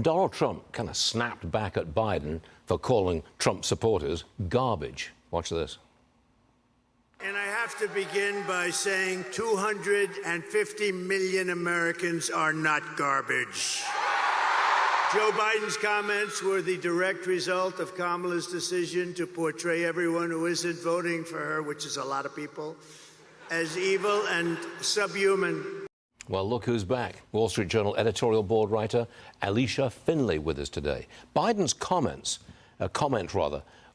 Donald Trump kind of snapped back at Biden for calling Trump supporters garbage. Watch this. And I have to begin by saying 250 million Americans are not garbage. Joe Biden's comments were the direct result of Kamala's decision to portray everyone who isn't voting for her, which is a lot of people, as evil and subhuman. Well, look who's back. Wall Street Journal editorial board writer Alish Finley with us today. Biden's comment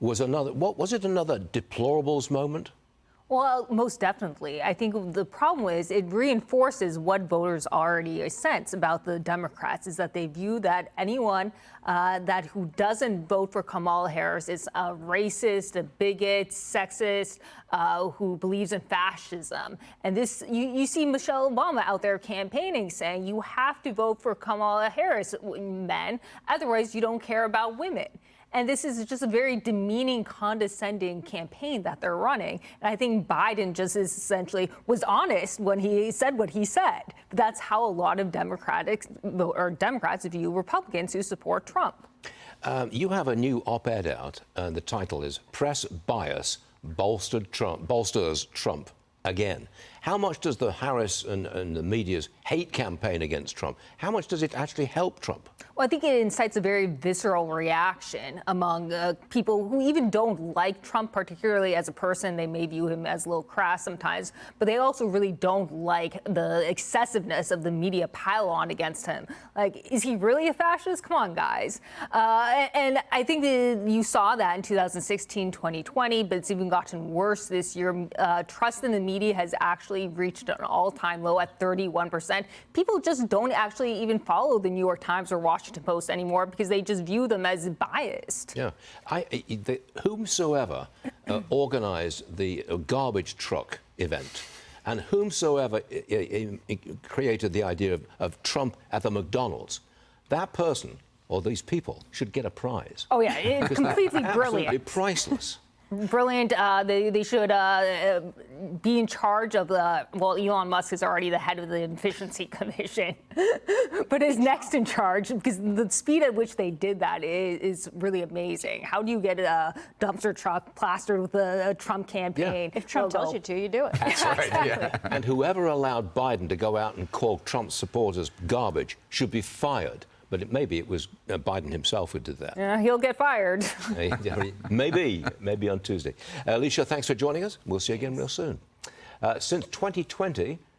was another deplorables moment? Well, most definitely. I think the problem is it reinforces what voters already sense about the Democrats, is that they view that anyone who doesn't vote for Kamala Harris is a racist, a bigot, sexist, who believes in fascism. And this, you see Michelle Obama out there campaigning, saying you have to vote for Kamala Harris, men, otherwise you don't care about women. And this is just a very demeaning, condescending campaign that they're running. And I think Biden just was honest when he said what he said. But that's how a lot of Democrats view Republicans who support Trump. You have a new op-ed out, and the title is "Press Bias Bolsters Trump Again." How much does the Harris and the media's hate campaign against Trump, how much does it actually help Trump? Well, I think it incites a very visceral reaction among people who even don't like Trump, particularly as a person. They may view him as a little crass sometimes, but they also really don't like the excessiveness of the media pile-on against him. Like, is he really a fascist? Come on, guys. And I think that you saw that in 2016, 2020, but it's even gotten worse this year. Trust in the media has actually reached an all-time low at 31%. People just don't actually even follow the New York Times or Washington Post anymore because they just view them as biased. Yeah. Whomsoever organized the garbage truck event and whomsoever created the idea of Trump at the McDonald's, that person or these people should get a prize. Oh, yeah, it's completely brilliant. Absolutely priceless. Brilliant. They should be in charge of well, Elon Musk is already the head of the Efficiency Commission, but is next in charge because the speed at which they did that is really amazing. How do you get a dumpster truck plastered with a Trump campaign? Yeah. If Trump tells you to, you do it. That's right, yeah. And whoever allowed Biden to go out and call Trump supporters garbage should be fired. But maybe it was Biden himself who did that. Yeah, he'll get fired. Maybe on Tuesday. Allysia, thanks for joining us. We'll see you again real soon. Since 2020,